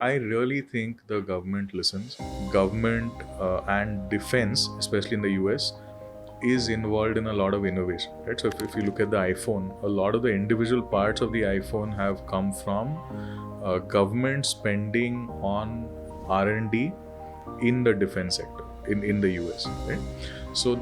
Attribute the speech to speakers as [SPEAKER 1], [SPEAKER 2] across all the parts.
[SPEAKER 1] I really think the government listens. Government and defense, especially in the US, is involved in a lot of innovation, right? So if you look at the iPhone, a lot of the individual parts of the iPhone have come from government spending on R&D in the defense sector in the US, right? So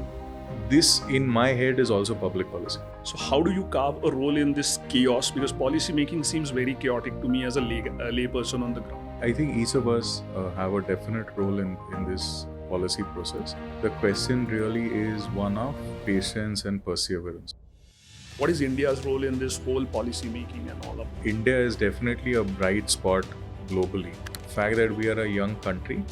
[SPEAKER 1] this, in my head, is also public policy.
[SPEAKER 2] So how do you carve a role in this chaos? Because policy making seems very chaotic to me as a lay person on the ground.
[SPEAKER 1] I think each of us have a definite role in this policy process. The question really is one of patience and perseverance.
[SPEAKER 2] What is India's role in this whole policy making and all of that?
[SPEAKER 1] India is definitely a bright spot globally. The fact that we are a young country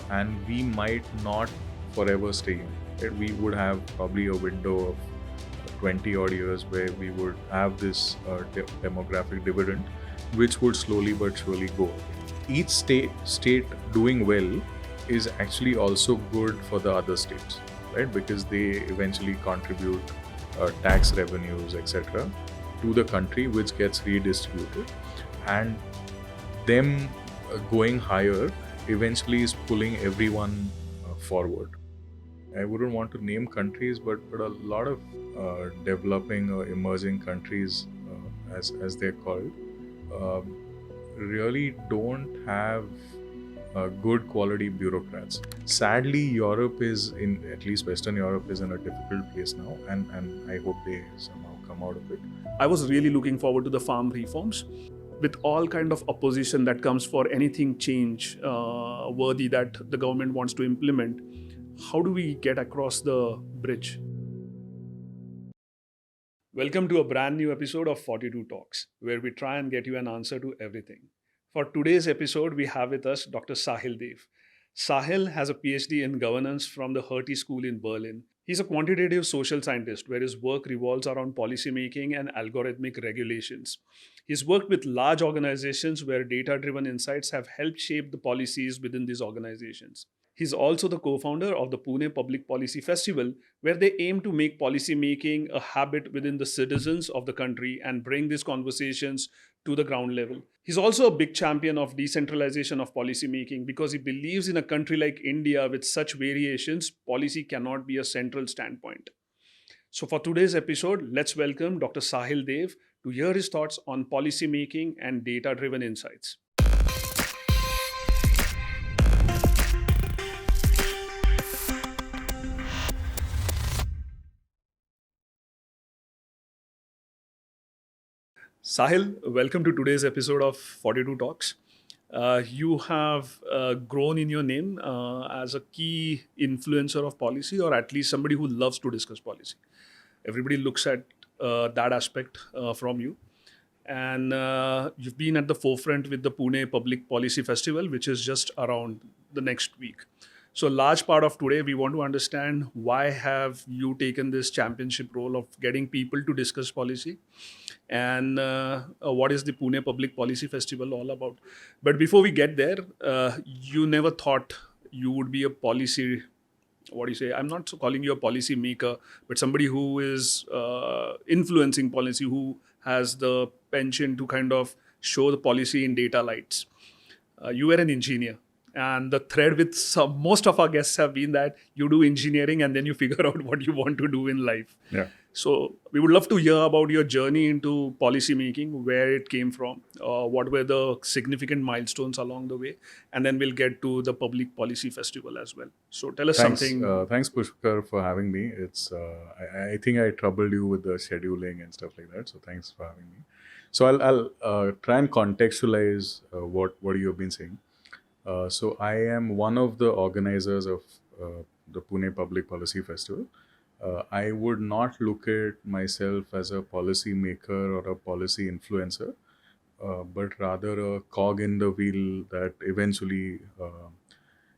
[SPEAKER 1] and we might not forever stay young. Right? We would have probably a window of 20 odd years where we would have this demographic dividend, which would slowly but surely go away. Each state doing well is actually also good for the other states, right? Because they eventually contribute tax revenues, etc., to the country, which gets redistributed, and them going higher eventually is pulling everyone forward. I wouldn't want to name countries, but a lot of developing or emerging countries, as they're called, really don't have good quality bureaucrats. Sadly, Europe is at least Western Europe is in a difficult place now, and I hope they somehow come out of it.
[SPEAKER 2] I was really looking forward to the farm reforms. With all kind of opposition that comes for anything change worthy that the government wants to implement, how do we get across the bridge? Welcome to a brand new episode of 42 Talks, where we try and get you an answer to everything. For today's episode, we have with us Dr. Sahil Deo. Sahil has a PhD in governance from the Hertie School in Berlin. He's a quantitative social scientist where his work revolves around policymaking and algorithmic regulations. He's worked with large organizations where data driven insights have helped shape the policies within these organizations. He's also the co founder of the Pune Public Policy Festival, where they aim to make policy making a habit within the citizens of the country and bring these conversations to the ground level. He's also a big champion of decentralization of policy making because he believes in a country like India with such variations, policy cannot be a central standpoint. So, for today's episode, let's welcome Dr. Sahil Deo to hear his thoughts on policy making and data driven insights. Sahil, welcome to today's episode of 42 Talks. You have grown in your name as a key influencer of policy, or at least somebody who loves to discuss policy. Everybody looks at that aspect from you. And you've been at the forefront with the Pune Public Policy Festival, which is just around the next week. So, large part of today, we want to understand why have you taken this championship role of getting people to discuss policy, and what is the Pune Public Policy Festival all about. But before we get there, you never thought you would be a policy, what do you say? I'm not calling you a policy maker, but somebody who is influencing policy, who has the penchant to kind of show the policy in data lights. You were an engineer. And the thread with most of our guests have been that you do engineering and then you figure out what you want to do in life.
[SPEAKER 1] Yeah.
[SPEAKER 2] So we would love to hear about your journey into policy making, where it came from, what were the significant milestones along the way, and then we'll get to the Public Policy Festival as well. So tell us something.
[SPEAKER 1] Thanks, Pushkar, for having me. It's I think I troubled you with the scheduling and stuff like that. So thanks for having me. So I'll try and contextualize what you have been saying. So I am one of the organizers of the Pune Public Policy Festival. I would not look at myself as a policy maker or a policy influencer, but rather a cog in the wheel that eventually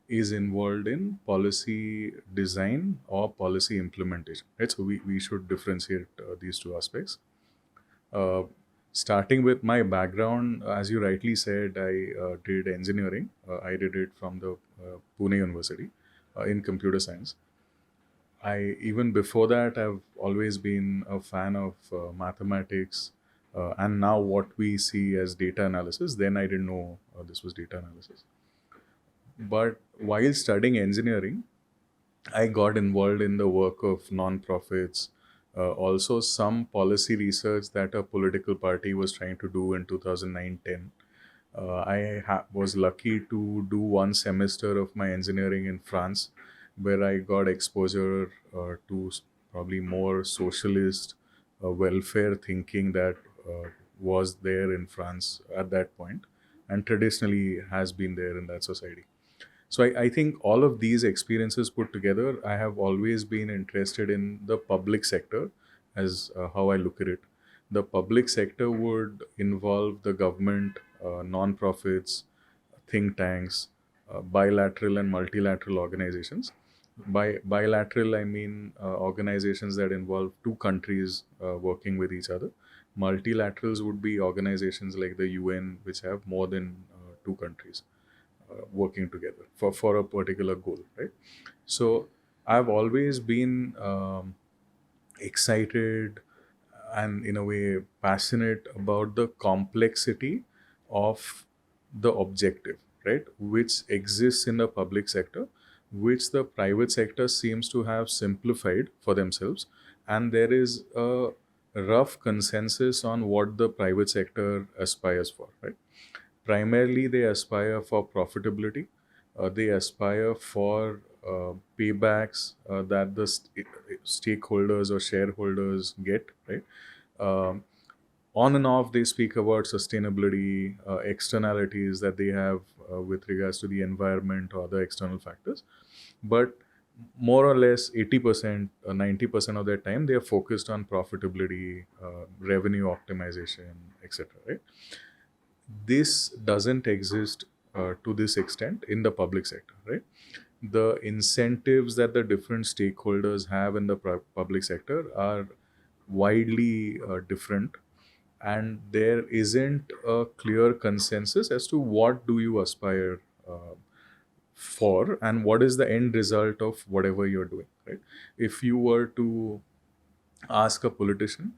[SPEAKER 1] is involved in policy design or policy implementation. Right? So we should differentiate these two aspects. Starting with my background, as you rightly said, I did engineering. I did it from the Pune University in computer science. Even before that, I've always been a fan of mathematics, and now what we see as data analysis. Then I didn't know this was data analysis. But while studying engineering, I got involved in the work of non-profits, also some policy research that a political party was trying to do in 2009-10. I was lucky to do one semester of my engineering in France, where I got exposure to probably more socialist welfare thinking that was there in France at that point, and traditionally has been there in that society. So I think all of these experiences put together, I have always been interested in the public sector as how I look at it. The public sector would involve the government, non-profits, think tanks, bilateral and multilateral organizations. By bilateral, I mean organizations that involve two countries working with each other. Multilaterals would be organizations like the UN, which have more than two countries working together for a particular goal, right? So I've always been excited and in a way passionate about the complexity of the objective, right, which exists in the public sector, which the private sector seems to have simplified for themselves, and there is a rough consensus on what the private sector aspires for, right? Primarily they aspire for profitability. They aspire for paybacks that the stakeholders or shareholders get, right? um, on and off they speak about sustainability, externalities that they have with regards to the environment or other external factors, but more or less 80%, 90% of their time they are focused on profitability, revenue optimization, etc., right? This doesn't exist to this extent in the public sector, right? The incentives that the different stakeholders have in the public sector are widely different, and there isn't a clear consensus as to what do you aspire for and what is the end result of whatever you're doing, right? If you were to ask a politician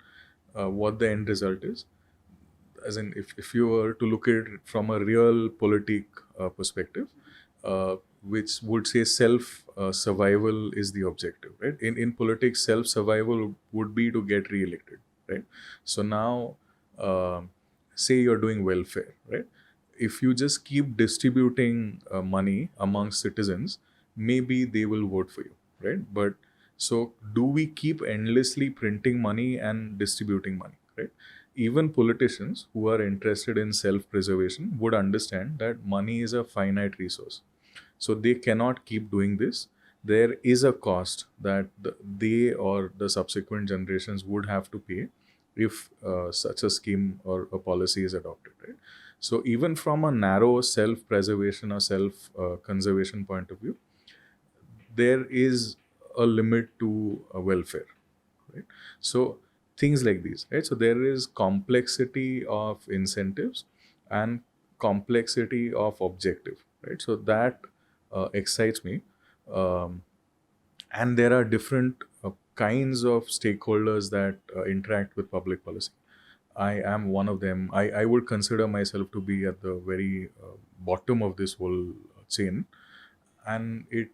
[SPEAKER 1] what the end result is, as in if you were to look at it from a real perspective, which would say self survival is the objective, right? In politics, self survival would be to get re-elected, right? So now, say you're doing welfare, right? If you just keep distributing money amongst citizens, maybe they will vote for you, right? But so do we keep endlessly printing money and distributing money, right? Even politicians who are interested in self preservation would understand that money is a finite resource. So they cannot keep doing this. There is a cost that they or the subsequent generations would have to pay if such a scheme or a policy is adopted, right? So even from a narrow self preservation or self conservation point of view, there is a limit to welfare, right? So things like these, right? So there is complexity of incentives and complexity of objective, right? So that excites me. um, and there are different kinds of stakeholders that interact with public policy. I am one of them. I would consider myself to be at the very bottom of this whole chain, and it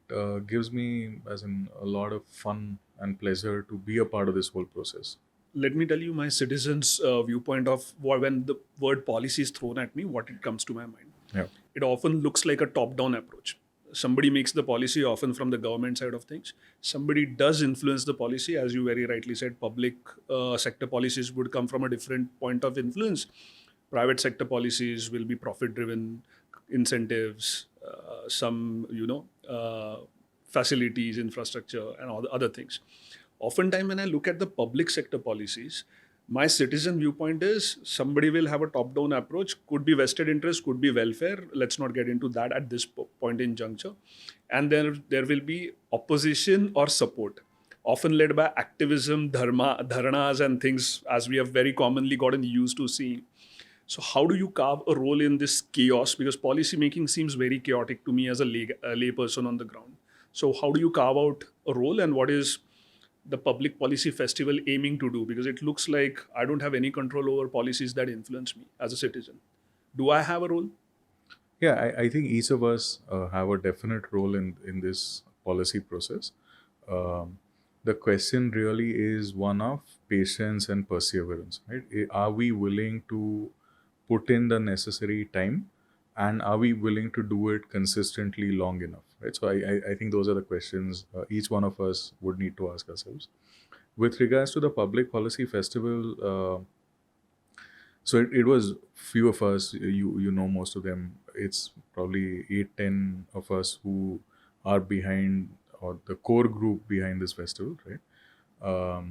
[SPEAKER 1] gives me as in a lot of fun and pleasure to be a part of this whole process.
[SPEAKER 2] Let me tell you my citizen's viewpoint of when the word policy is thrown at me, what it comes to my mind.
[SPEAKER 1] Yeah.
[SPEAKER 2] It often looks like a top-down approach. Somebody makes the policy, often from the government side of things. Somebody does influence the policy, as you very rightly said. Public sector policies would come from a different point of influence. Private sector policies will be profit-driven, incentives, some facilities, infrastructure, and all the other things. Oftentimes, when I look at the public sector policies, my citizen viewpoint is somebody will have a top-down approach, could be vested interest, could be welfare. Let's not get into that at this point in juncture. And then there will be opposition or support, often led by activism, dharnas, and things as we have very commonly gotten used to seeing. So how do you carve a role in this chaos? Because policy making seems very chaotic to me as a lay person on the ground. So how do you carve out a role, and what is the public policy festival aiming to do? Because it looks like I don't have any control over policies that influence me as a citizen. Do I have a role?
[SPEAKER 1] Yeah, I think each of us have a definite role in this policy process. Um, the question really is one of patience and perseverance, right? Are we willing to put in the necessary time, and are we willing to do it consistently long enough, right? So I think those are the questions each one of us would need to ask ourselves. With regards to the public policy festival, so it was few of us, you know most of them. It's probably 8-10 of us who are behind, or the core group behind this festival, right?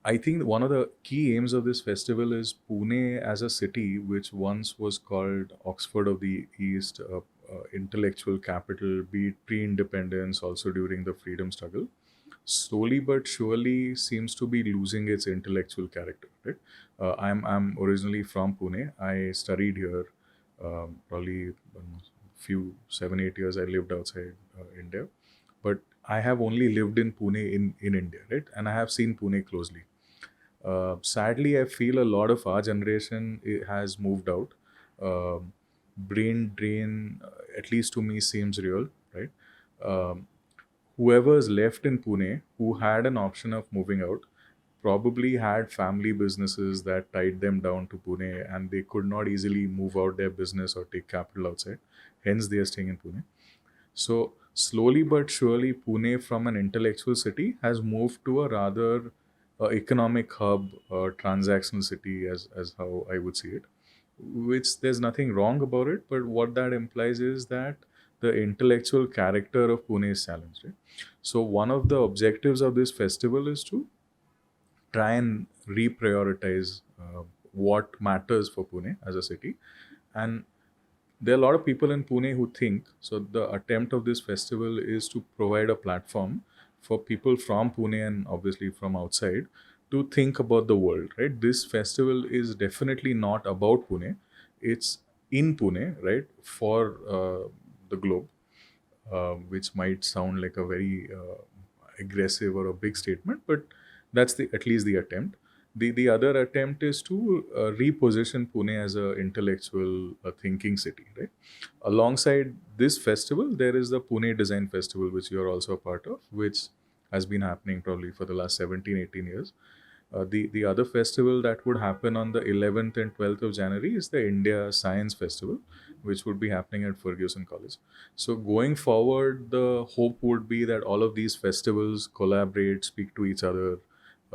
[SPEAKER 1] I think one of the key aims of this festival is Pune as a city, which once was called Oxford of the East, intellectual capital, be it pre-independence, also during the freedom struggle, slowly but surely seems to be losing its intellectual character. Right? I'm originally from Pune. I studied here. Probably few 7-8 years I lived outside India, but I have only lived in Pune in India, right? And I have seen Pune closely. Sadly, I feel a lot of our generation has moved out. Brain drain, at least to me, seems real, right? Um, Whoever's left in Pune who had an option of moving out probably had family businesses that tied them down to Pune, and they could not easily move out their business or take capital outside. Hence, they are staying in Pune. So slowly but surely, Pune from an intellectual city has moved to a rather economic hub, transactional city, as how I would see it. Which there's nothing wrong about it, but what that implies is that the intellectual character of Pune is challenged. Right? So one of the objectives of this festival is to try and reprioritize what matters for Pune as a city, and there are a lot of people in Pune who think so. The attempt of this festival is to provide a platform for people from Pune and obviously from outside to think about the world, right? This festival is definitely not about Pune, it's in Pune, right, for the globe, which might sound like a very aggressive or a big statement, but that's the at least the attempt. The other attempt is to reposition Pune as a intellectual thinking city, right? Alongside this festival, there is the Pune Design Festival, which you are also a part of, which has been happening probably for the last 17-18 years. The other festival that would happen on the 11th and 12th of January is the India Science Festival, which would be happening at Ferguson College. So going forward, the hope would be that all of these festivals collaborate, speak to each other.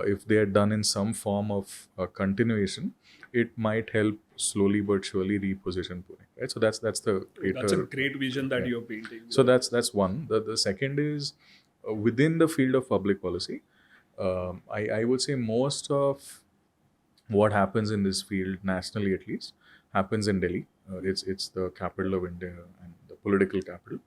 [SPEAKER 1] If they are done in some form of continuation, it might help slowly but surely reposition Pune. Right. So that's the greater.
[SPEAKER 2] That's a great vision that
[SPEAKER 1] Yeah.
[SPEAKER 2] you're painting.
[SPEAKER 1] So that's one. The second is within the field of public policy. I would say most of what happens in this field, nationally at least, happens in Delhi. It's the capital of India and the political capital.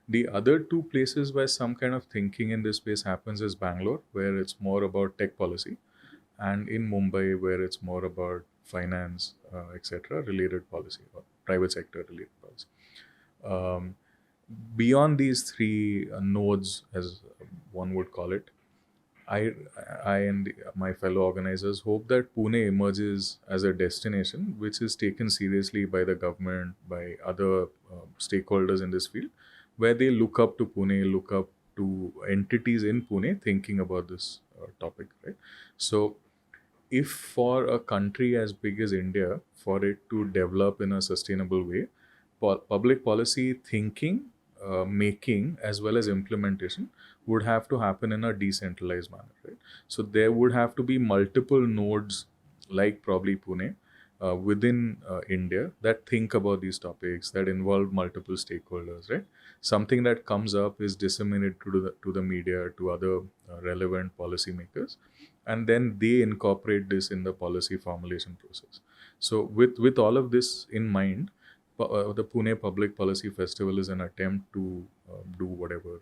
[SPEAKER 1] The other two places where some kind of thinking in this space happens is Bangalore, where it's more about tech policy, and in Mumbai, where it's more about finance, etc., related policy or private sector related policy. Um, Beyond these three nodes, as one would call it, I, I and my fellow organizers hope that Pune emerges as a destination which is taken seriously by the government, by other stakeholders in this field, where they look up to Pune, look up to entities in Pune thinking about this topic, right? So, if for a country as big as India, for it to develop in a sustainable way, public policy thinking, making, as well as implementation would have to happen in a decentralized manner, right? So there would have to be multiple nodes, like probably Pune, within India that think about these topics, that involve multiple stakeholders, right? Something that comes up is disseminated to the media, to other relevant policymakers, and then they incorporate this in the policy formulation process. So with all of this in mind, the Pune Public Policy Festival is an attempt to do whatever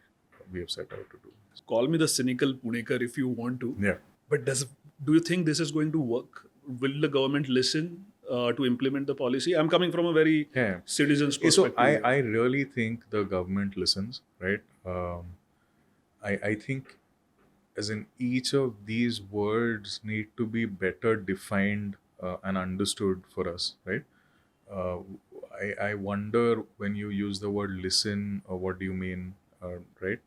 [SPEAKER 1] we have set out to do.
[SPEAKER 2] Call me the cynical Punekar if you want to.
[SPEAKER 1] Yeah.
[SPEAKER 2] But do you think this is going to work? Will the government listen to implement the policy? I'm coming from a very
[SPEAKER 1] Yeah.
[SPEAKER 2] citizen's
[SPEAKER 1] So
[SPEAKER 2] perspective.
[SPEAKER 1] I really think the government listens, right? I think as in each of these words need to be better defined and understood for us, right? uh, I wonder when you use the word listen, what do you mean, right?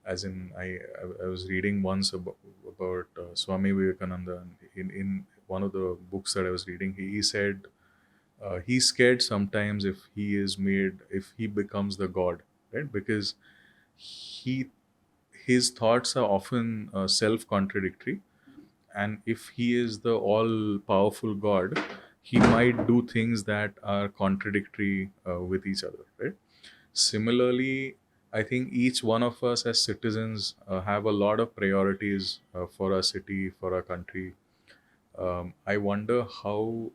[SPEAKER 1] As in, I was reading once about Swami Vivekananda, and in one of the books that I was reading, he said he's scared sometimes if he becomes the god, right? Because he his thoughts are often self-contradictory, and if he is the all-powerful god, he might do things that are contradictory with each other, right? Similarly, I think each one of us as citizens have a lot of priorities for our city, for our country. I wonder how,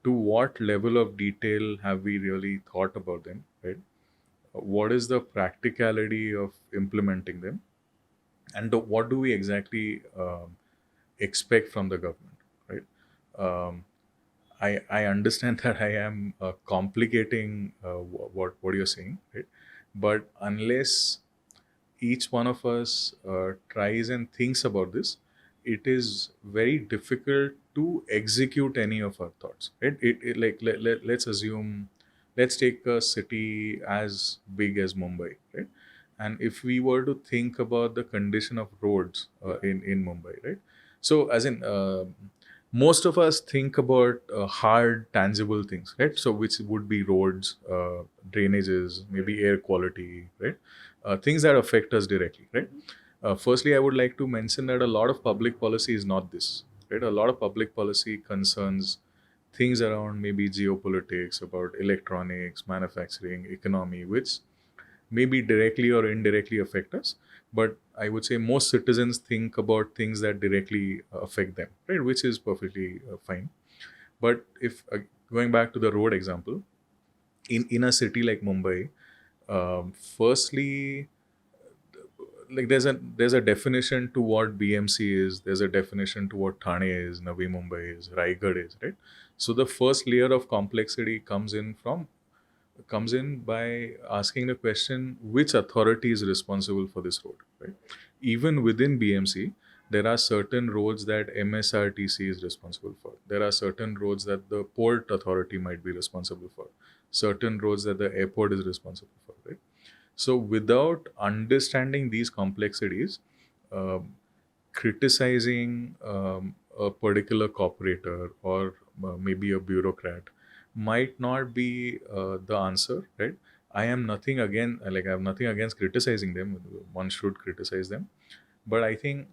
[SPEAKER 1] to what level of detail have we really thought about them, right? What is the practicality of implementing them, and what do we exactly expect from the government, right? Um, I understand that I am complicating what you're saying, right? But unless each one of us tries and thinks about this, it is very difficult to execute any of our thoughts, right? Like let's assume, let's take a city as big as Mumbai, right? And if we were to think about the condition of roads in Mumbai, right? So as in most of us think about hard tangible things, right? So which would be roads, drainages, maybe air quality, right? Things that affect us directly, right? Firstly, I would like to mention that a lot of public policy is not this, right? A lot of public policy concerns things around maybe geopolitics, about electronics, manufacturing, economy, which maybe directly or indirectly affect us. But I would say most citizens think about things that directly affect them, right? Which is perfectly fine. But if going back to the road example, in a city like Mumbai, firstly, like there's a definition to what BMC is. There's a definition to what Thane is, Navi Mumbai is, Raigad is, right? So the first layer of complexity comes in by asking the question, which authority is responsible for this road, right? Even within BMC, there are certain roads that MSRTC is responsible for. There are certain roads that the port authority might be responsible for. Certain roads that the airport is responsible for, right? So without understanding these complexities, um, criticizing a particular corporator or maybe a bureaucrat might not be the answer, right? I have nothing against criticizing them. One should criticize them, but I think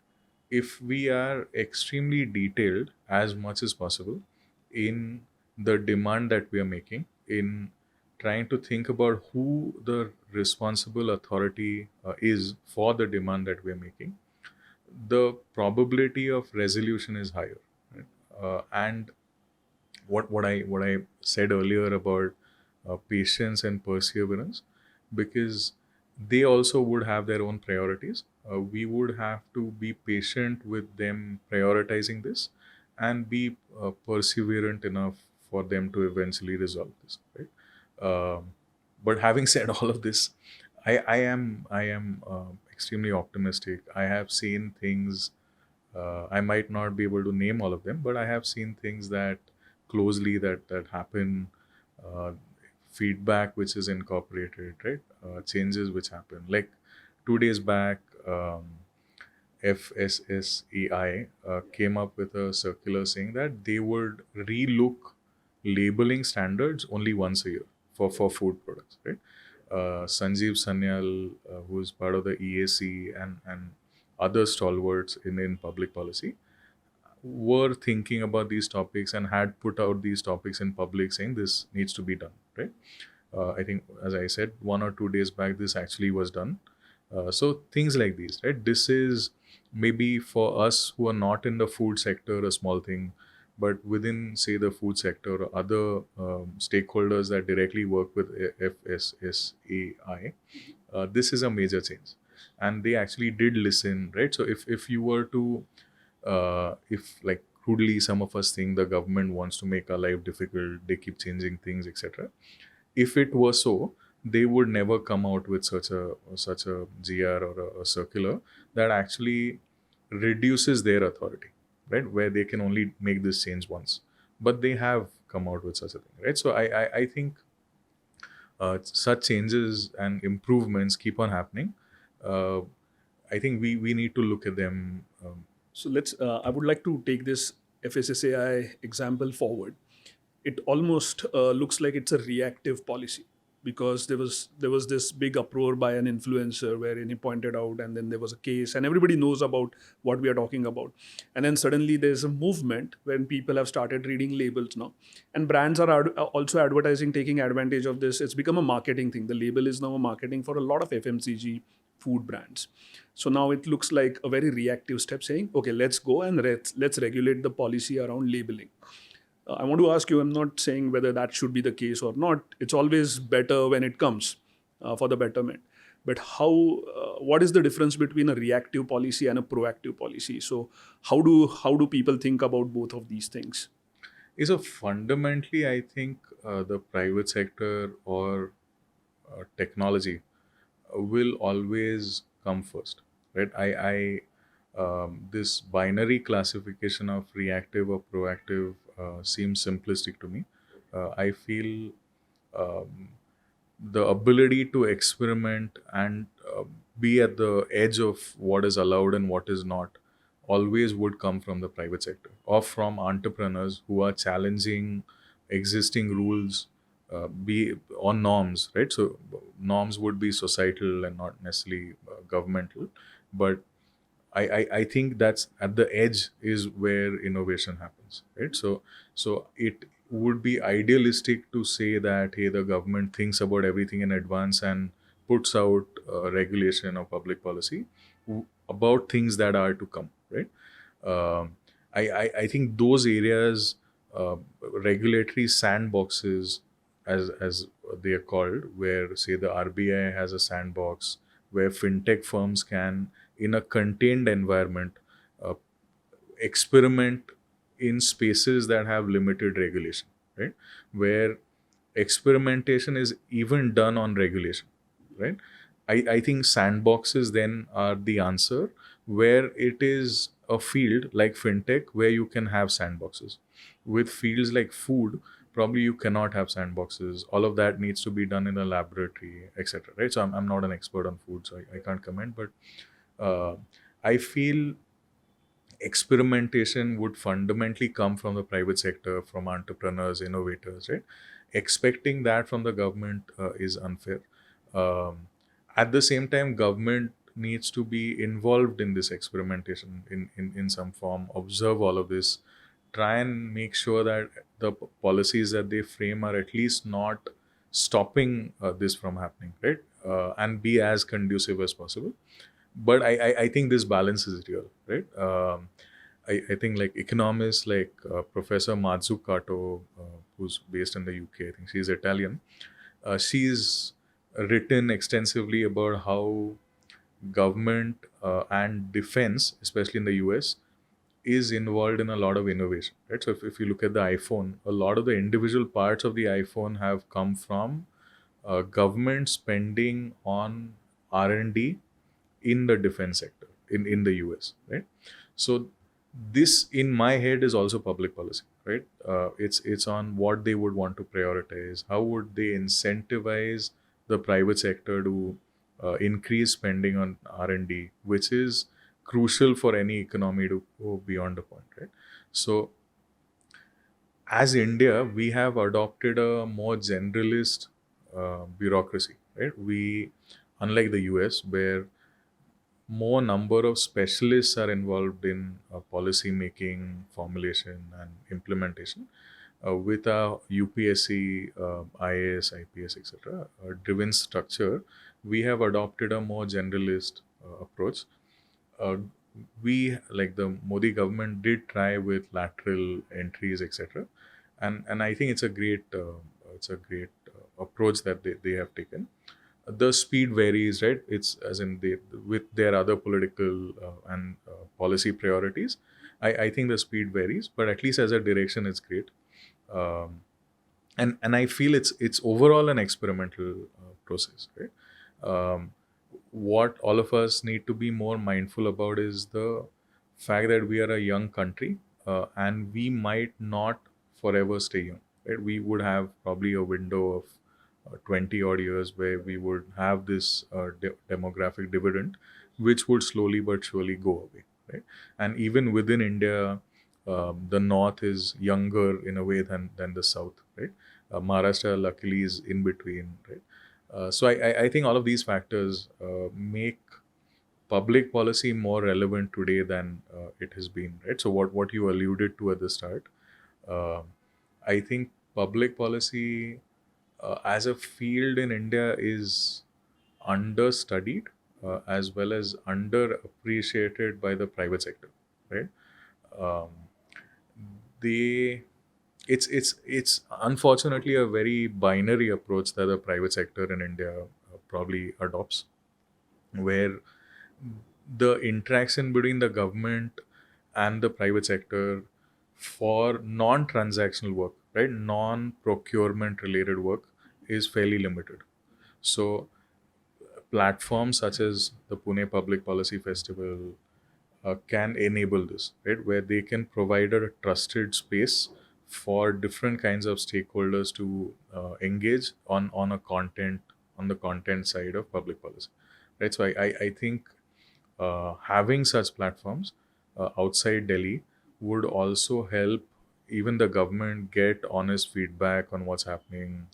[SPEAKER 1] if we are extremely detailed as much as possible in the demand that we are making, in trying to think about who the responsible authority is for the demand that we are making, the probability of resolution is higher, right? And what I said earlier about patience and perseverance, because they also would have their own priorities. We would have to be patient with them prioritizing this, and be perseverant enough for them to eventually resolve this, right? But having said all of this, I am extremely optimistic. I have seen things. I might not be able to name all of them, but I have seen things that closely that happen, uh, feedback which is incorporated, right? Changes which happen. Like 2 days back, FSSAI came up with a circular saying that they would relook labeling standards only once a year for food products, right? Sanjeev Sanyal, who is part of the EAC, and other stalwarts in public policy, were thinking about these topics and had put out these topics in public saying this needs to be done, right? I think, as I said, 1 or 2 days back, this actually was done. So things like these, right? This is maybe for us who are not in the food sector a small thing, but within, say, the food sector or other stakeholders that directly work with FSSAI, this is a major change, and they actually did listen, right? So if you were to, if like crudely some of us think the government wants to make our life difficult, they keep changing things, etc. If it were so, they would never come out with such a GR or a circular that actually reduces their authority, right? Where they can only make this change once, but they have come out with such a thing, right? So I think such changes and improvements keep on happening. Uh, I think we need to look at them.
[SPEAKER 2] So let's. I would like to take this FSSAI example forward. It almost looks like it's a reactive policy because there was this big uproar by an influencer wherein he pointed out, and then there was a case, and everybody knows about what we are talking about. And then suddenly there's a movement when people have started reading labels now, and brands are also advertising, taking advantage of this. It's become a marketing thing. The label is now a marketing for a lot of FMCG food brands. So now it looks like a very reactive step saying, okay, let's go and let's regulate the policy around labeling. I want to ask you, I'm not saying whether that should be the case or not. It's always better when it comes for the betterment. But what is the difference between a reactive policy and a proactive policy? So how do people think about both of these things?
[SPEAKER 1] Is a fundamentally, I think the private sector or technology will always come first, right? This binary classification of reactive or proactive seems simplistic to me. I feel um, the ability to experiment and be at the edge of what is allowed and what is not always would come from the private sector or from entrepreneurs who are challenging existing rules, be on norms, right? So norms would be societal and not necessarily governmental, but I think that's at the edge is where innovation happens, right? So it would be idealistic to say that hey, the government thinks about everything in advance and puts out regulation or public policy about things that are to come, right? I think those areas, regulatory sandboxes, as they are called, where say the RBI has a sandbox where fintech firms can, in a contained environment, uh, experiment in spaces that have limited regulation, right? Where experimentation is even done on regulation, right? I think sandboxes then are the answer, where it is a field like fintech where you can have sandboxes. With fields like food, probably you cannot have sandboxes. All of that needs to be done in a laboratory, etc. Right? So I'm not an expert on food, so I can't comment, but uh, I feel experimentation would fundamentally come from the private sector, from entrepreneurs, innovators, right? Expecting that from the government is unfair. Um, at the same time, government needs to be involved in this experimentation in some form, observe all of this, try and make sure that the policies that they frame are at least not stopping this from happening, right? And be as conducive as possible. But I think this balance is real, right? I think like economists like Professor Mazzucato, who's based in the UK, I think she's Italian. She's written extensively about how government and defense, especially in the US, is involved in a lot of innovation, right? So if you look at the iPhone, a lot of the individual parts of the iPhone have come from government spending on R&D in the defense sector in the US, right? So this in my head is also public policy, right? It's on what they would want to prioritize. How would they incentivize the private sector to increase spending on R&D, which is crucial for any economy to go beyond a point, right? So as India, we have adopted a more generalist bureaucracy, right? We, unlike the US, where more number of specialists are involved in policy making, formulation, and implementation. With a UPSC, IAS, IPS, etc., driven structure, we have adopted a more generalist approach. Uh, we, like the Modi government, did try with lateral entries, etc., and I think it's a great approach that they have taken. The speed varies, right? It's as in they, with their other political and policy priorities. I think the speed varies, but at least as a direction, it's great. um, and I feel it's overall an experimental process, right? Um, what all of us need to be more mindful about is the fact that we are a young country, and we might not forever stay young, right? We would have probably a window of 20 odd years where we would have this demographic dividend, which would slowly but surely go away, right? And even within India, the north is younger in a way than the south, right? Maharashtra luckily is in between, right? So I think all of these factors make public policy more relevant today than it has been, right? So what you alluded to at the start, uh, I think public policy as a field in India is understudied, as well as underappreciated by the private sector, right? Um, they it's unfortunately a very binary approach that the private sector in India probably adopts, where the interaction between the government and the private sector for non-transactional work, right, non-procurement related work, is fairly limited. So platforms such as the Pune Public Policy Festival can enable this, right, where they can provide a trusted space for different kinds of stakeholders to engage on a content on the content side of public policy, right? So I think having such platforms outside Delhi would also help even the government get honest feedback on what's happening,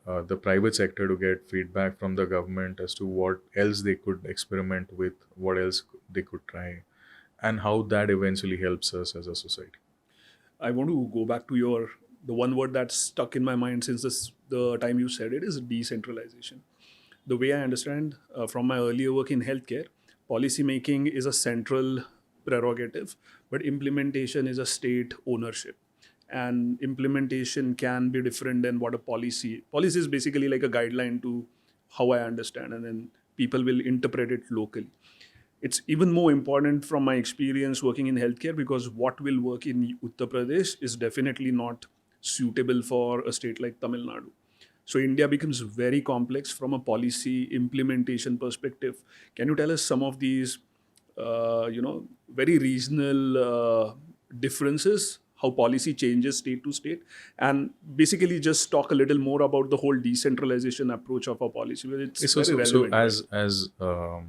[SPEAKER 1] the private sector to get feedback from the government as to what else they could experiment with, what else they could try, and how that eventually helps us as a society.
[SPEAKER 2] I want to go back to your the one word that's stuck in my mind since the time you said it is decentralization. The way I understand from my earlier work in healthcare, policy making is a central prerogative, but implementation is a state ownership. And implementation can be different than what a policy. Policy is basically like a guideline to how I understand, and then people will interpret it locally. It's even more important from my experience working in healthcare because what will work in Uttar Pradesh is definitely not suitable for a state like Tamil Nadu. So India becomes very complex from a policy implementation perspective. Can you tell us some of these, very regional differences, how policy changes state to state, and basically just talk a little more about the whole decentralization approach of our policy, because it's
[SPEAKER 1] So,
[SPEAKER 2] very
[SPEAKER 1] so, so
[SPEAKER 2] relevant, right?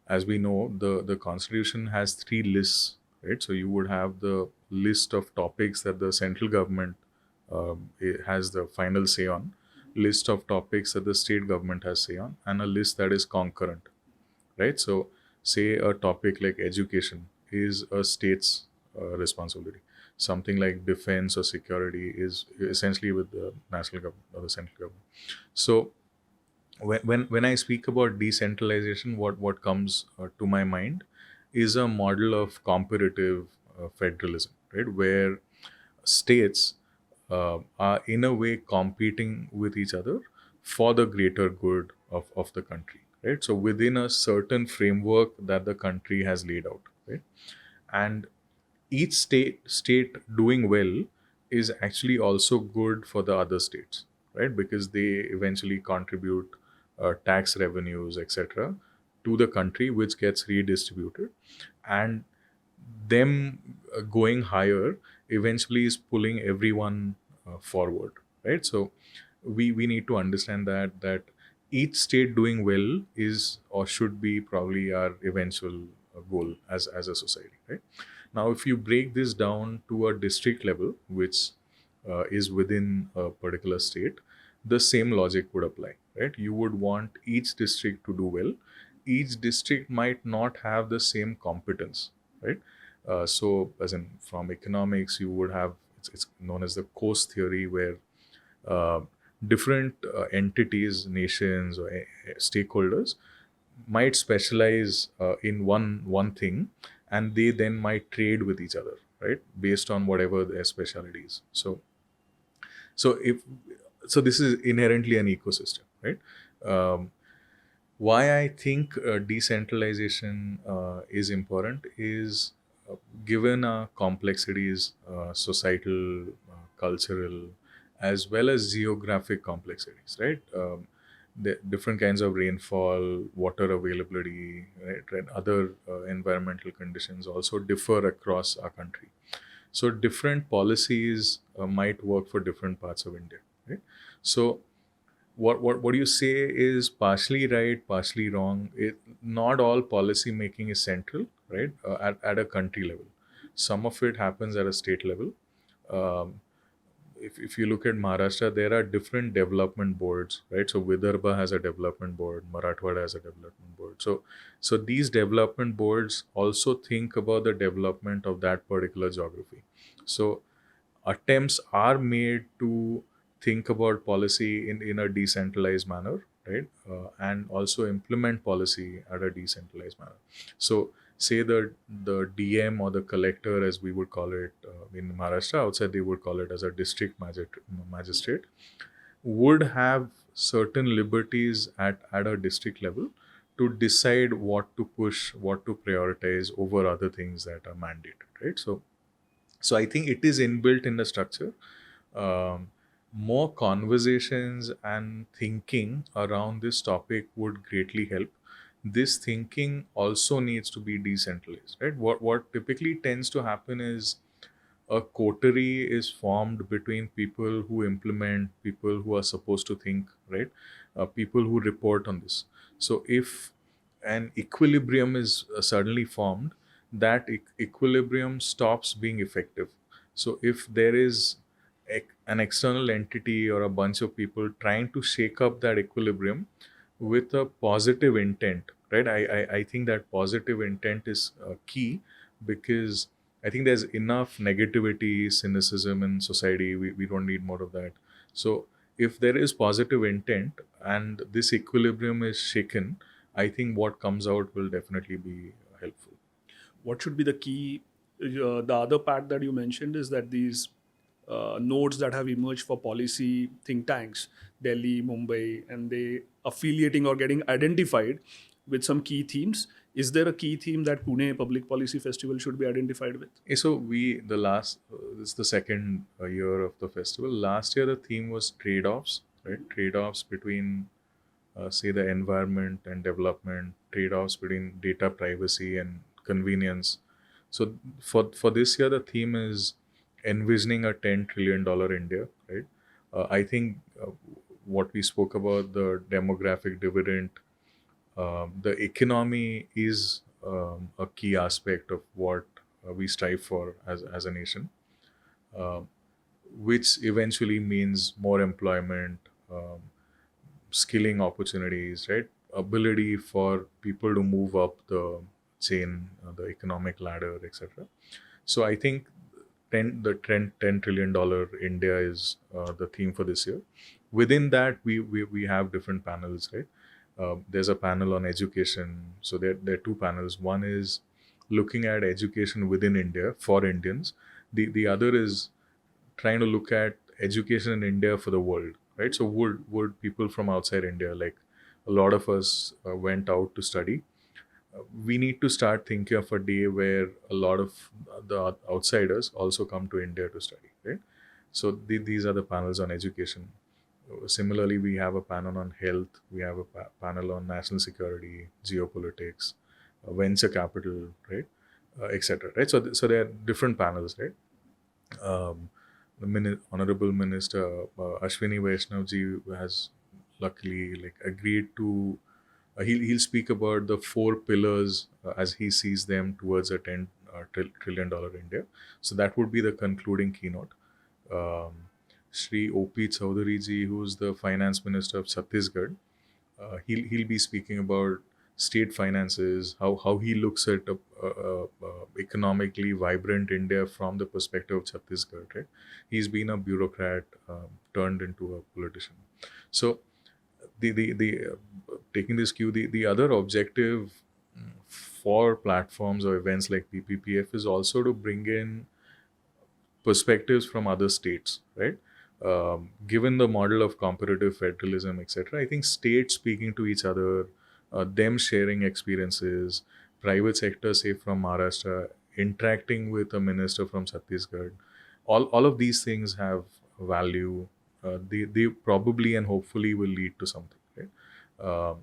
[SPEAKER 1] as we know, the constitution has three lists, right? So you would have the list of topics that the central government has the final say on, list of topics that the state government has say on, and a list that is concurrent, right? So, say a topic like education is a state's responsibility. Something like defense or security is essentially with the national government or the central government. So, when I speak about decentralization, what comes to my mind is a model of comparative federalism, right, where states are in a way competing with each other for the greater good of the country, right? So within a certain framework that the country has laid out, right? And each state doing well is actually also good for the other states, right? Because they eventually contribute tax revenues, etc., to the country, which gets redistributed, and them going higher eventually is pulling everyone forward, right? So we need to understand that each state doing well is or should be probably our eventual goal as a society, right? Now if you break this down to a district level, which is within a particular state, the same logic would apply, right? You would want each district to do well. Each district might not have the same competence, right? So as in from economics, you would have, it's known as the coast theory, where uh, different entities, nations, or stakeholders might specialize in one thing, and they then might trade with each other, right, based on whatever their specialty is. So this is inherently an ecosystem, right? Why I think decentralization is important is, given our complexities, societal, cultural, as well as geographic complexities, right? the different kinds of rainfall, water availability, right, and other environmental conditions also differ across our country. So different policies might work for different parts of India, right? So what you say is partially right, partially wrong. Not all policy making is central, right? At a country level, some of it happens at a state level. Um, if you look at Maharashtra, there are different development boards, right? So Vidarbha has a development board, Marathwada has a development board. So these development boards also think about the development of that particular geography. So attempts are made to think about policy in a decentralized manner, right? And also implement policy at a decentralized manner. So, say the DM or the collector, as we would call it in Maharashtra, outside they would call it as a district magistrate, would have certain liberties at a district level to decide what to push, what to prioritize over other things that are mandated, right? So I think it is inbuilt in the structure. Um, More conversations and thinking around this topic would greatly help. This thinking also needs to be decentralized, right? What typically tends to happen is a coterie is formed between people who implement, people who are supposed to think, right? People who report on this. So if an equilibrium is suddenly formed, that equilibrium stops being effective. So if there is an external entity or a bunch of people trying to shake up that equilibrium with a positive intent, right? I think that positive intent is key, because I think there's enough negativity, cynicism in society. We don't need more of that. So if there is positive intent and this equilibrium is shaken, I think what comes out will definitely be helpful.
[SPEAKER 2] What should be the key? The other part that you mentioned is that these nodes that have emerged for policy think tanks, Delhi, Mumbai, and they affiliating or getting identified with some key themes. Is there a key theme that Pune Public Policy Festival should be identified with?
[SPEAKER 1] So this is the second year of the festival. Last year the theme was trade-offs, right? Trade-offs between say the environment and development, trade-offs between data privacy and convenience. So for this year the theme is envisioning a $10 trillion India, right? I think what we spoke about, the demographic dividend, the economy is a key aspect of what we strive for as a nation, uh, which eventually means more employment, skilling opportunities, right? Ability for people to move up the chain, the economic ladder, etc. So I think $10 trillion India is the theme for this year. Within that, we have different panels, right? There's a panel on education. So there are two panels. One is looking at education within India for Indians. The other is trying to look at education in India for the world, right? So would people from outside India, like a lot of us went out to study, we need to start thinking of a day where a lot of the outsiders also come to India to study, right? So these are the panels on education. Similarly, we have a panel on health, we have a panel on national security, geopolitics, venture capital, right? Etc. Right? So there are different panels, right? Um, the Honorable Minister Ashwini Vaishnav ji has luckily like agreed to. He'll speak about the four pillars as he sees them towards a $10 trillion India. So that would be the concluding keynote. Um, Shri O.P. Chaudhary ji, who's the finance minister of Chhattisgarh, he'll be speaking about state finances, how he looks at economically vibrant India from the perspective of Chhattisgarh. Right, he's been a bureaucrat turned into a politician. So the taking this cue, the other objective for platforms or events like PPPF is also to bring in perspectives from other states, right? Given the model of comparative federalism, etc., I think states speaking to each other, them sharing experiences, private sector, say from Maharashtra, interacting with a minister from Chhattisgarh, all of these things have value. They probably and hopefully will lead to something, right? Uh,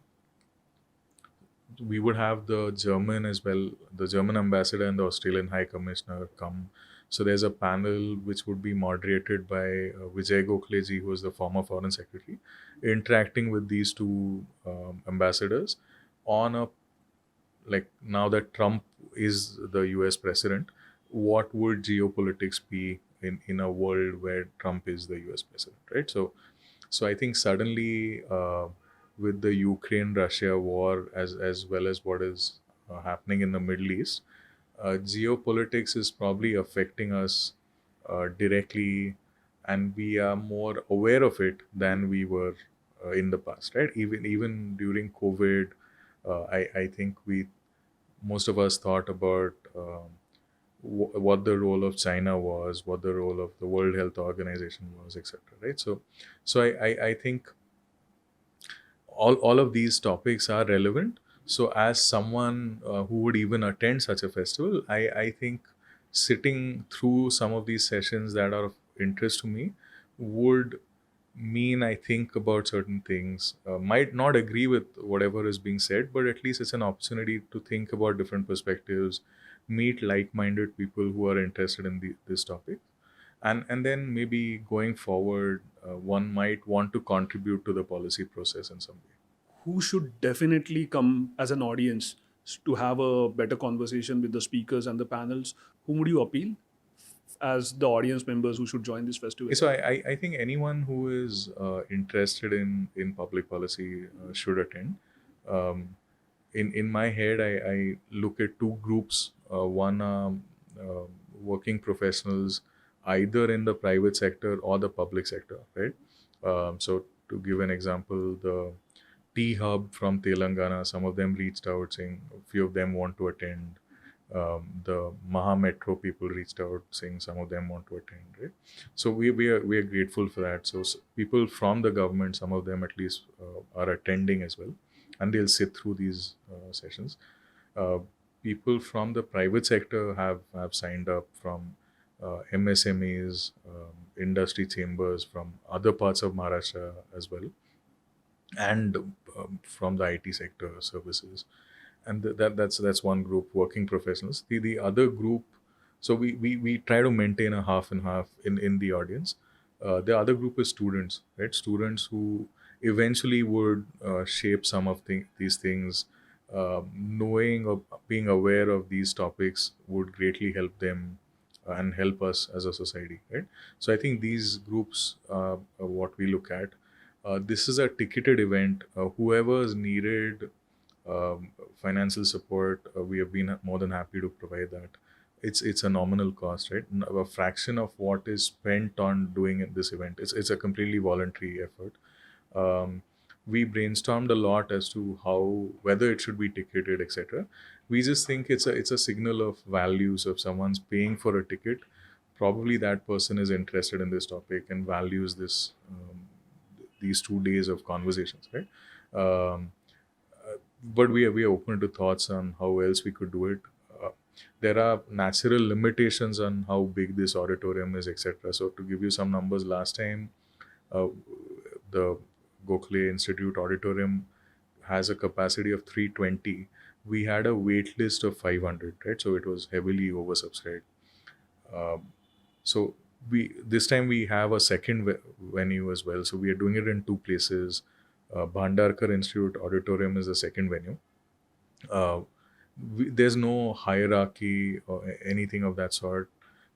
[SPEAKER 1] we would have the German as well, the German ambassador and the Australian High Commissioner come. So there's a panel which would be moderated by Vijay Gokhale ji, who is the former Foreign Secretary, interacting with these two ambassadors on a, like, now that Trump is the US president, what would geopolitics be in a world where Trump is the US president, right? So I think suddenly, with the Ukraine-Russia war, as well as what is happening in the Middle East, geopolitics is probably affecting us directly, and we are more aware of it than we were in the past, right? Even during COVID, I think we, most of us, thought about what the role of China was, what the role of the World Health Organization was, etc. Right? So I think all of these topics are relevant. So as someone who would even attend such a festival, I think sitting through some of these sessions that are of interest to me would mean I think about certain things. Might not agree with whatever is being said, but at least it's an opportunity to think about different perspectives, meet like-minded people who are interested in this topic, and then maybe going forward, one might want to contribute to the policy process in some way.
[SPEAKER 2] Who should definitely come as an audience to have a better conversation with the speakers and the panels? Whom would you appeal as the audience members who should join this festival?
[SPEAKER 1] So I think anyone who is interested in public policy should attend. Um, in my head, I look at two groups. One, uh, working professionals, either in the private sector or the public sector, right? So to give an example, the T Hub from Telangana, some of them reached out saying a few of them want to attend. The Maha Metro people reached out saying some of them want to attend, right? So we are grateful for that. So people from the government, some of them at least, are attending as well, and they'll sit through these sessions. Uh, People from the private sector have signed up, from MSMEs, industry chambers from other parts of Maharashtra as well, and from the IT sector services. And that's one group, working professionals. The other group, so we try to maintain a half and half in the audience. The other group is students, right? Students who eventually would shape some of these things. Knowing or being aware of these topics would greatly help them and help us as a society, right? So I think these groups are what we look at. This is a ticketed event. Whoever is needed financial support, we have been more than happy to provide that. It's a nominal cost, right? A fraction of what is spent on doing this event. It's a completely voluntary effort. We brainstormed a lot as to how, whether it should be ticketed, etc. We just think it's a signal of values. If someone's paying for a ticket, probably that person is interested in this topic and values these 2 days of conversations, right? Um, but we are open to thoughts on how else we could do it. Uh, there are natural limitations on how big this auditorium is, etc. So to give you some numbers, last time, uh, the Gokhale Institute auditorium has a capacity of 320. We had a wait list of 500, right? So it was heavily oversubscribed. Um, so we this time we have a second venue as well. So we are doing it in two places. Bhandarkar Institute Auditorium is the second venue. Uh, there's no hierarchy or anything of that sort.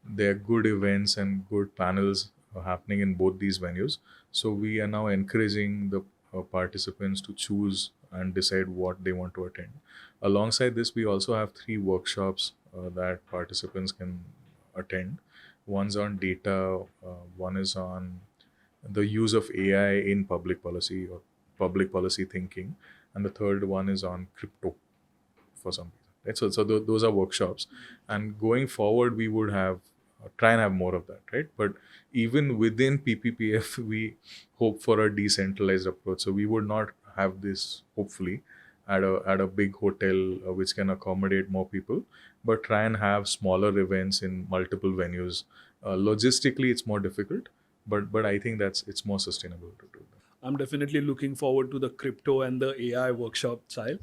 [SPEAKER 1] There are good events and good panels happening in both these venues. So we are now encouraging the participants to choose and decide what they want to attend. Alongside this, we also have 3 workshops that participants can attend. One's on data, one is on the use of AI in public policy or public policy thinking, and the third one is on crypto for some reason. Right? So those are workshops, and going forward, we would have try and have more of that, right? But even within PPPF, we hope for a decentralized approach. So we would not have this, hopefully, at a big hotel which can accommodate more people, but try and have smaller events in multiple venues. Logistically, it's more difficult, but I think it's more sustainable to do that.
[SPEAKER 2] I'm definitely looking forward to the crypto and the AI workshop, Sahil.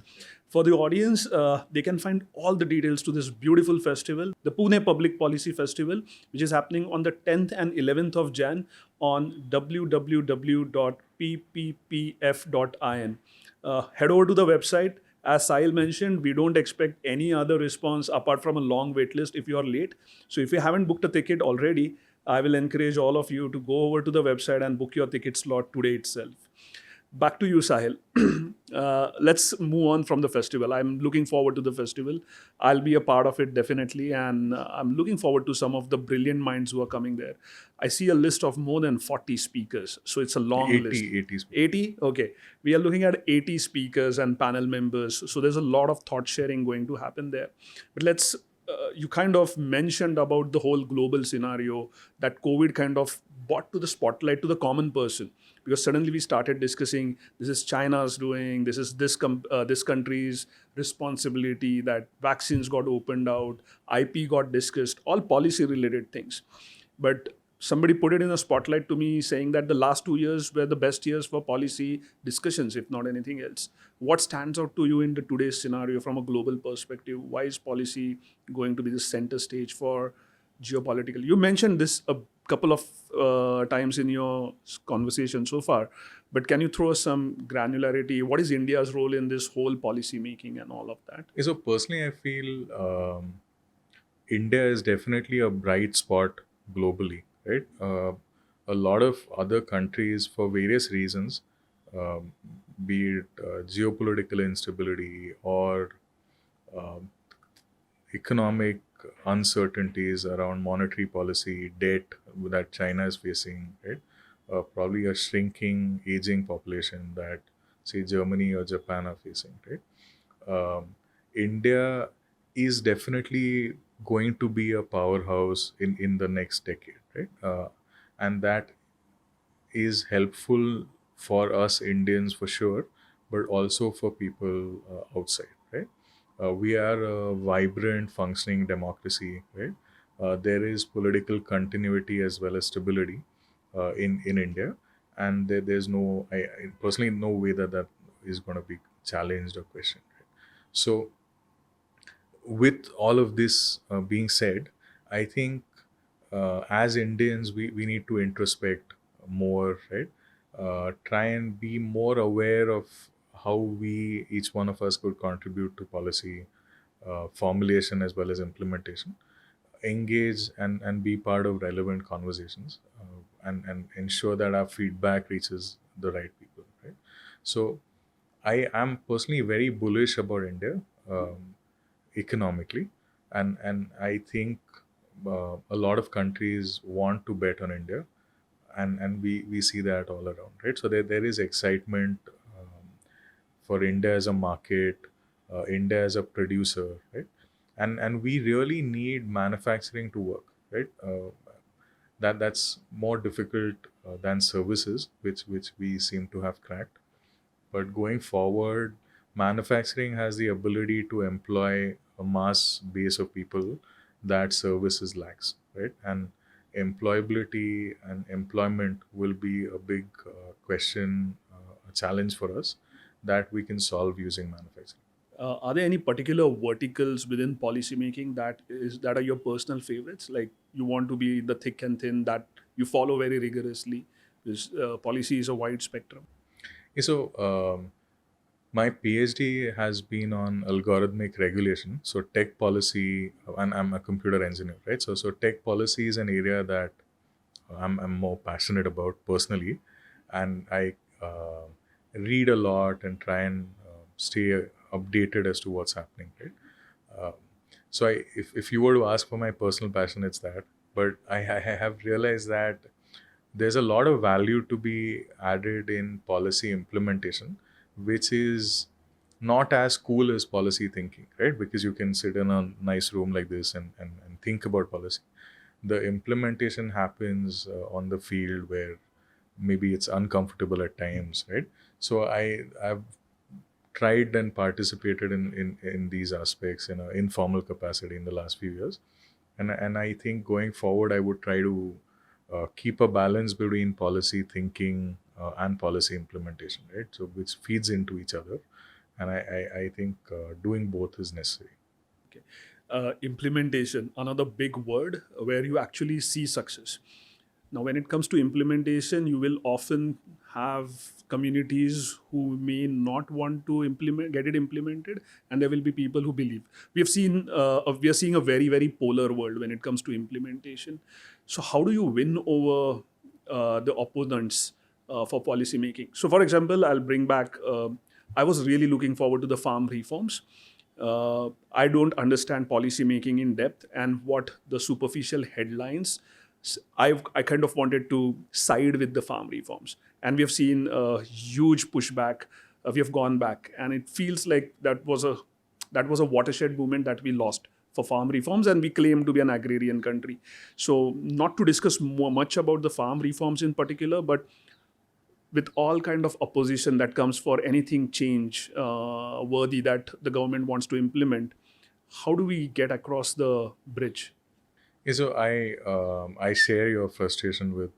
[SPEAKER 2] For the audience, they can find all the details to this beautiful festival, the Pune Public Policy Festival, which is happening on the 10th and 11th of Jan on www.pppf.in. Head over to the website. As Sahil mentioned, we don't expect any other response apart from a long wait list if you are late. So if you haven't booked a ticket already, I will encourage all of you to go over to the website and book your ticket slot today itself. Back to you, Sahil. Let's move on from the festival. I'm looking forward to the festival. I'll be a part of it definitely, and I'm looking forward to some of the brilliant minds who are coming there. I see a list of more than 40 speakers, so it's a long list.
[SPEAKER 1] 80.
[SPEAKER 2] 80? Okay. We are looking at 80 speakers and panel members, so there's a lot of thought sharing going to happen there. But you kind of mentioned about the whole global scenario that COVID kind of brought to the spotlight to the common person, because suddenly we started discussing this is China's doing, this is this country's responsibility, that vaccines got opened out, IP got discussed, all policy related things. But somebody put it in a spotlight to me saying that the last 2 years were the best years for policy discussions, if not anything else. What stands out to you in the today's scenario from a global perspective? Why is policy going to be the center stage for geopolitical? You mentioned this a couple of times in your conversation so far, but can you throw us some granularity? What is India's role in this whole policy making and all of that?
[SPEAKER 1] So personally, I feel India is definitely a bright spot globally, right? A lot of other countries, for various reasons, um, be it geopolitical instability or um economic uncertainties around monetary policy, debt that China is facing, right? Probably a shrinking, aging population that, say, Germany or Japan are facing, right? India is definitely going to be a powerhouse in the next decade, right? And that is helpful for us Indians for sure, but also for people outside, right? We are a vibrant, functioning democracy, right? There is political continuity as well as stability in India, and there's no, I personally, no way that is going to be challenged or questioned. Right? So, with all of this being said, I think as Indians, we need to introspect more, right? Try and be more aware of how we, each one of us, could contribute to policy formulation as well as implementation. Engage and be part of relevant conversations and ensure that our feedback reaches the right people, right? So, I am personally very bullish about India. Economically, and I think a lot of countries want to bet on India, and we see that all around, right? So there is excitement for India as a market, India as a producer, right? And we really need manufacturing to work, right? That's more difficult than services, which we seem to have cracked. But going forward, manufacturing has the ability to employ a mass base of people that services lacks, right? And employability and employment will be a big question, a challenge for us that we can solve using manufacturing.
[SPEAKER 2] Are there any particular verticals within policymaking that are your personal favorites? Like you want to be the thick and thin that you follow very rigorously. Because policy is a wide spectrum.
[SPEAKER 1] Okay, so my PhD has been on algorithmic regulation, so tech policy, and I'm a computer engineer, right? So tech policy is an area that I'm more passionate about personally, and I read a lot and try and stay updated as to what's happening, right? Um, so if you were to ask for my personal passion, it's that. But I have realized that there's a lot of value to be added in policy implementation, which is not as cool as policy thinking, right? Because you can sit in a nice room like this and think about policy. The implementation happens on the field where maybe it's uncomfortable at times, right? So I've tried and participated in these aspects in an informal capacity in the last few years. And I think going forward, I would try to keep a balance between policy thinking and policy implementation, right? So which feeds into each other, and I think doing both is necessary.
[SPEAKER 2] Okay. Implementation, another big word where you actually see success. Now, when it comes to implementation, you will often have communities who may not want to get it implemented, and there will be people who believe. We are seeing a very, very polar world when it comes to implementation. So, how do you win over the opponents for policy making? So, for example, I'll bring back. I was really looking forward to the farm reforms. I don't understand policy making in depth, and what the superficial headlines. I kind of wanted to side with the farm reforms, and we have seen a huge pushback. We have gone back, and it feels like that was a watershed movement that we lost for farm reforms, and we claim to be an agrarian country. So, not to discuss much about the farm reforms in particular, but with all kind of opposition that comes for anything change worthy that the government wants to implement, how do we get across the bridge?
[SPEAKER 1] Yeah, so I share your frustration with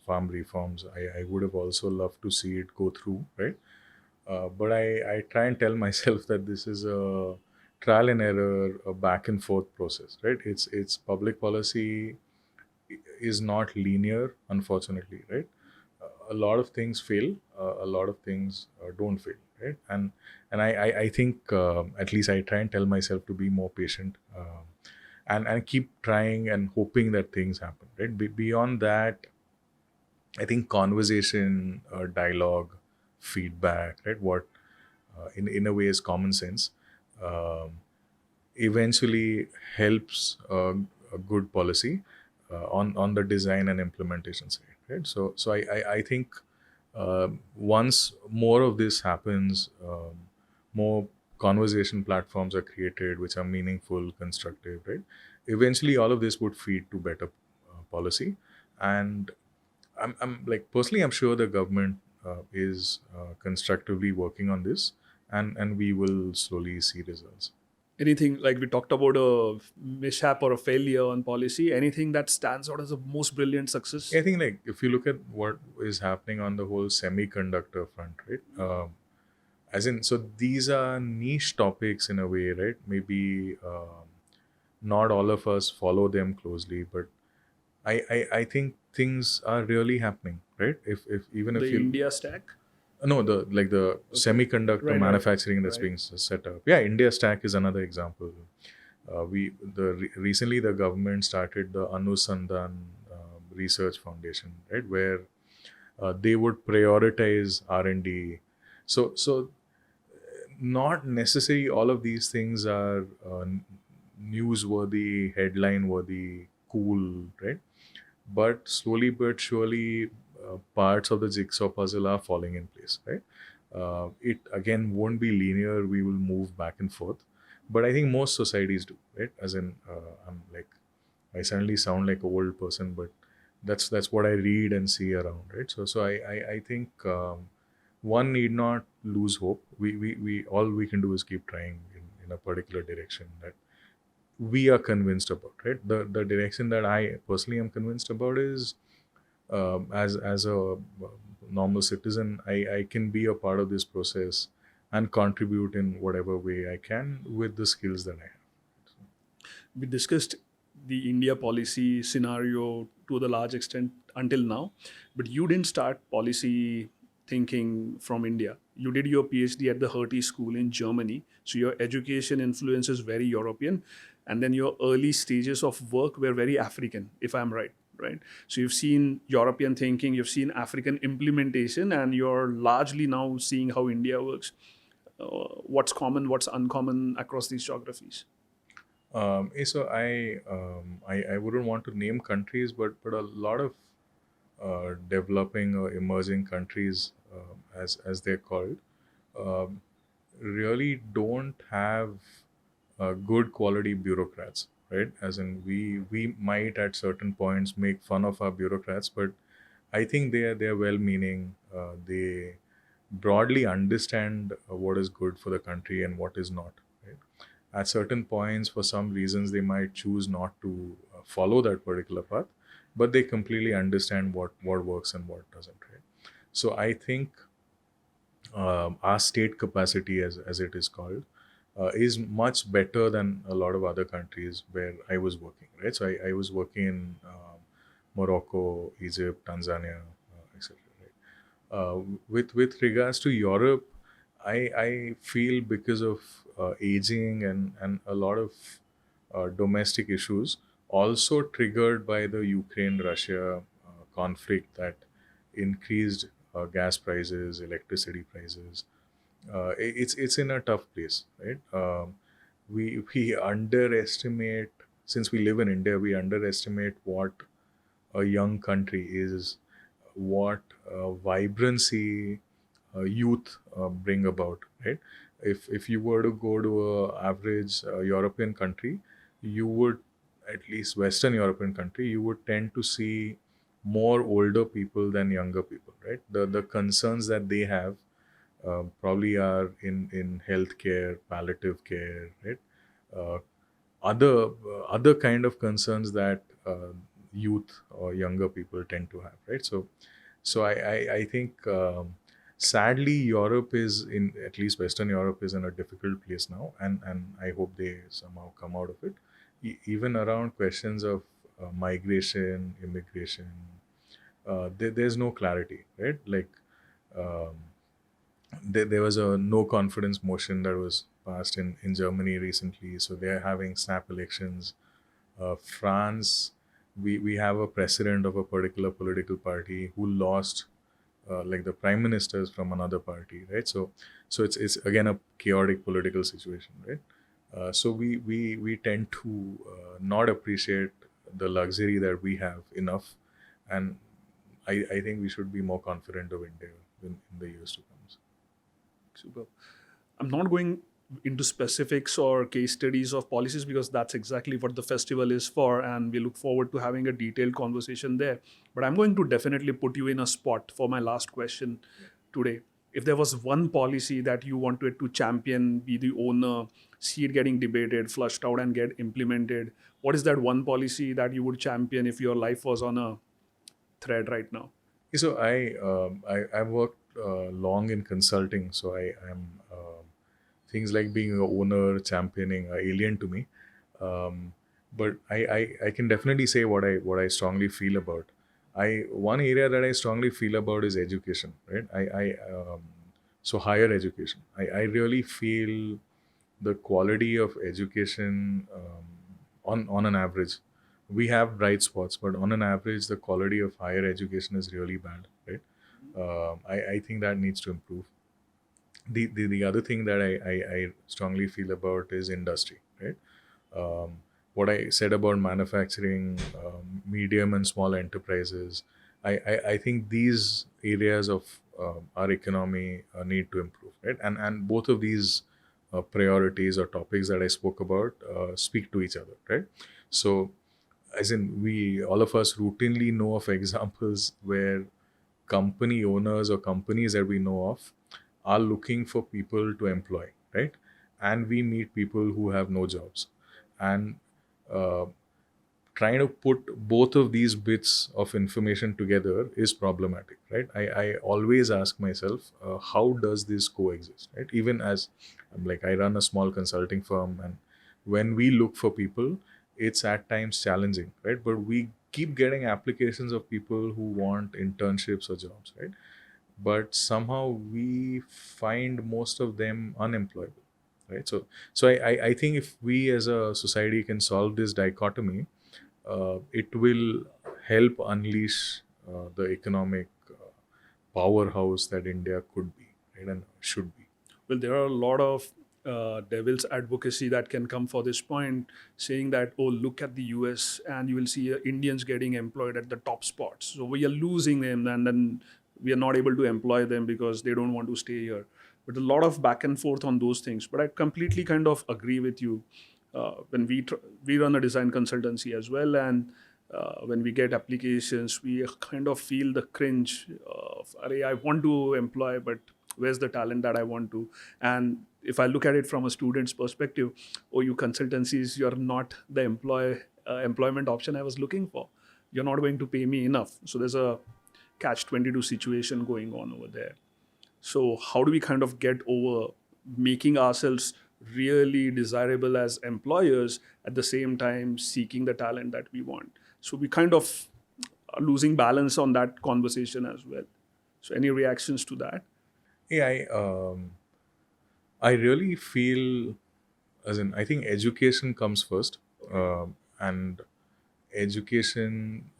[SPEAKER 1] farm reforms. I would have also loved to see it go through, right? But I try and tell myself that this is a trial and error, a back and forth process, right? It's public policy is not linear, unfortunately, right? A lot of things fail, a lot of things don't fail, right? And I think at least I try and tell myself to be more patient, and keep trying and hoping that things happen, right? Beyond that, I think conversation, dialogue, feedback, right? What in a way is common sense, um, eventually helps a good policy on the design and implementation side, right? So I think once more of this happens, more conversation platforms are created which are meaningful, constructive, right? Eventually, all of this would feed to better policy, and I'm like personally, I'm sure the government is constructively working on this, and we will slowly see results.
[SPEAKER 2] Anything like we talked about a mishap or a failure on policy, anything that stands out as a most brilliant success?
[SPEAKER 1] I think like if you look at what is happening on the whole semiconductor front, right? As in, so these are niche topics in a way, right? Maybe not all of us follow them closely, but I think things are really happening, right? If even
[SPEAKER 2] The
[SPEAKER 1] if you
[SPEAKER 2] India stack?
[SPEAKER 1] no, the semiconductor
[SPEAKER 2] Right, right,
[SPEAKER 1] manufacturing that's
[SPEAKER 2] right.
[SPEAKER 1] being set up. Yeah, India Stack is another example. Recently the government started the Anusandhan Research Foundation, right, where they would prioritize R&D. So not necessarily all of these things are newsworthy, headline worthy, cool, right? But slowly but surely, parts of the jigsaw puzzle are falling in place, right? It again won't be linear. We will move back and forth, but I think most societies do, right? As in, I'm like, I suddenly sound like an old person, but that's what I read and see around, right? So I think one need not lose hope. We all we can do is keep trying in a particular direction that we are convinced about, right? The direction that I personally am convinced about is, as a normal citizen, I can be a part of this process and contribute in whatever way I can with the skills that I have.
[SPEAKER 2] We discussed the India policy scenario to the large extent until now, but you didn't start policy thinking from India. You did your PhD at the Hertie School in Germany, so your education influence is very European, and then your early stages of work were very African, if I'm right. Right. So you've seen European thinking, you've seen African implementation, and you're largely now seeing how India works. What's common, what's uncommon across these geographies?
[SPEAKER 1] I wouldn't want to name countries, but a lot of developing or emerging countries, as they're called, um, really don't have good quality bureaucrats, right? As in, we might at certain points make fun of our bureaucrats, but I think they are well-meaning. They broadly understand what is good for the country and what is not. Right? At certain points, for some reasons, they might choose not to follow that particular path, but they completely understand what works and what doesn't. Right? So I think our state capacity, as it is called, is much better than a lot of other countries where I was working, right? So I was working in Morocco, Egypt, Tanzania, etc. Right? With regards to Europe, I feel because of aging and a lot of domestic issues, also triggered by the Ukraine-Russia conflict that increased gas prices, electricity prices. It's in a tough place, right? We underestimate, since we live in India, we underestimate what a young country is, what vibrancy youth bring about, right? If you were to go to a average European country, you would, at least Western European country, you would tend to see more older people than younger people, right? The concerns that they have probably are in healthcare, palliative care, right? Uh, other kind of concerns that youth or younger people tend to have, right? So I think sadly Europe is in, at least Western Europe is in a difficult place now, and I hope they somehow come out of it. Even around questions of migration, immigration, there's no clarity, right? Like um, there was a no confidence motion that was passed in Germany recently, so they're having snap elections. France, we have a president of a particular political party who lost like the prime ministers from another party, right? So it's again a chaotic political situation, right? So we tend to not appreciate the luxury that we have enough, and I think we should be more confident of India in the years to come.
[SPEAKER 2] Super. I'm not going into specifics or case studies of policies because that's exactly what the festival is for, and we look forward to having a detailed conversation there. But I'm going to definitely put you in a spot for my last question today. If there was one policy that you wanted to champion, be the owner, see it getting debated, flushed out, and get implemented, what is that one policy that you would champion if your life was on a thread right now?
[SPEAKER 1] So I've worked long in consulting, so I am things like being an owner, championing are alien to me. Um, but I can definitely say what I strongly feel about. I One area that I strongly feel about is education, right? So higher education. I really feel the quality of education on an average. We have bright spots, but on an average, the quality of higher education is really bad, right? I think that needs to improve. The other thing that I strongly feel about is industry, right? What I said about manufacturing, medium and small enterprises, I think these areas of our economy need to improve, right? And both of these priorities or topics that I spoke about speak to each other, right? So, as in, we all of us routinely know of examples where company owners or companies that we know of are looking for people to employ, right? And we meet people who have no jobs, and uh, trying to put both of these bits of information together is problematic, right? I always ask myself, how does this coexist, right? Even as I'm like, I run a small consulting firm, and when we look for people, it's at times challenging, right? But we keep getting applications of people who want internships or jobs, right? But somehow we find most of them unemployable, right? So I think if we as a society can solve this dichotomy, it will help unleash the economic powerhouse that India could be, right, and should be.
[SPEAKER 2] Well, there are a lot of devil's advocacy that can come for this point, saying that, oh, look at the US and you will see Indians getting employed at the top spots. So we are losing them, and then we are not able to employ them because they don't want to stay here. But a lot of back and forth on those things. But I completely kind of agree with you. When we run a design consultancy as well, and when we get applications, we kind of feel the cringe of, "Arey, I want to employ, but where's the talent that I want to?" And if I look at it from a student's perspective, oh, you consultancies, you're not the employment option I was looking for. You're not going to pay me enough. So there's a catch-22 situation going on over there. So how do we kind of get over making ourselves really desirable as employers at the same time seeking the talent that we want? So we kind of are losing balance on that conversation as well. So any reactions to that?
[SPEAKER 1] Yeah, I really feel, as in, I think education comes first, and education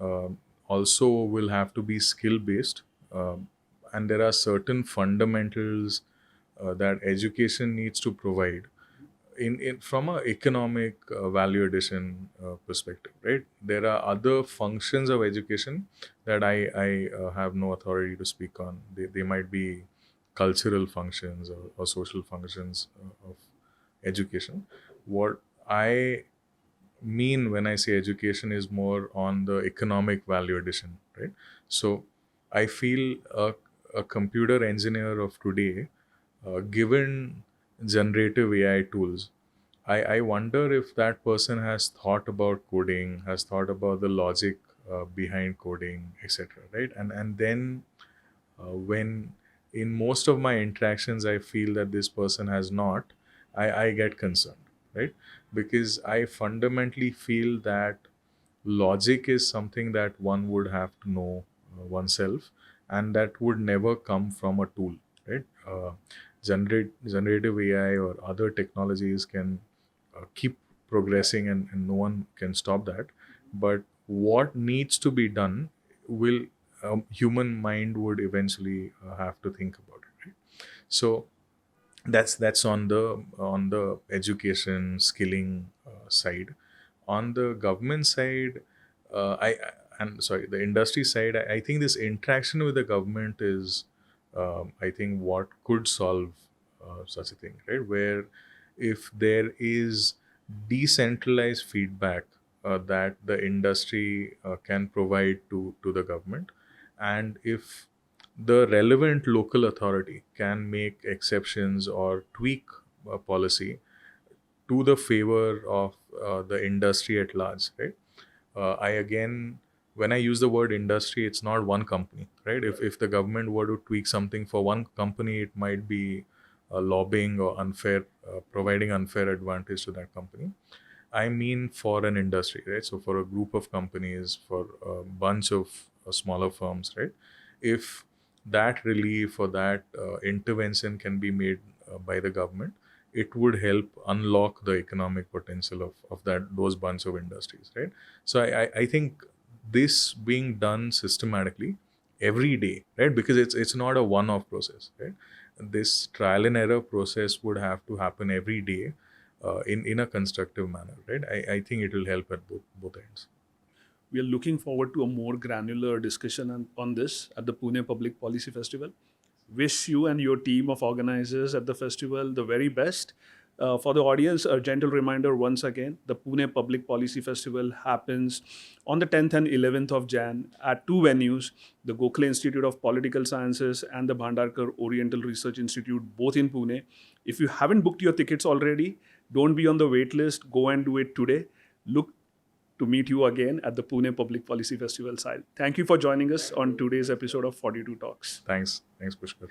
[SPEAKER 1] also will have to be skill based, and there are certain fundamentals that education needs to provide in from a economic value addition perspective, right? There are other functions of education that I have no authority to speak on. They might be cultural functions or social functions of education. What I mean when I say education is more on the economic value addition, right? So I feel a computer engineer of today, given generative AI tools, I wonder if that person has thought about coding, has thought about the logic behind coding, etc. Right? And then when in most of my interactions I feel that this person has not, I get concerned, right? Because I fundamentally feel that logic is something that one would have to know oneself, and that would never come from a tool, right? Generative AI or other technologies can keep progressing, and no one can stop that. But what needs to be done will human mind would eventually have to think about it, right? So that's on the education skilling side. On the government side, I and sorry, the industry side, I think this interaction with the government is, I think, what could solve such a thing, right? Where if there is decentralized feedback that the industry can provide to the government, and if the relevant local authority can make exceptions or tweak a policy to the favor of the industry at large, right? I again, when I use the word industry, it's not one company, right? If the government were to tweak something for one company, it might be lobbying or unfair, providing unfair advantage to that company. I mean for an industry, right? So for a group of companies, for a bunch of smaller firms, right? If that relief or that intervention can be made by the government, it would help unlock the economic potential of those bunch of industries, right? So I think this being done systematically every day, right? Because it's not a one-off process, right? This trial and error process would have to happen every day in a constructive manner, right? I think it will help at both ends.
[SPEAKER 2] We are looking forward to a more granular discussion on this at the Pune Public Policy Festival. Wish you and your team of organizers at the festival the very best. For the audience, a gentle reminder once again, the Pune Public Policy Festival happens on the 10th and 11th of Jan at two venues, the Gokhale Institute of Political Sciences and the Bhandarkar Oriental Research Institute, both in Pune. If you haven't booked your tickets already, don't be on the wait list. Go and do it today. Look to meet you again at the Pune Public Policy Festival side. Thank you for joining us on today's episode of 42 Talks.
[SPEAKER 1] Thanks, Pushkar.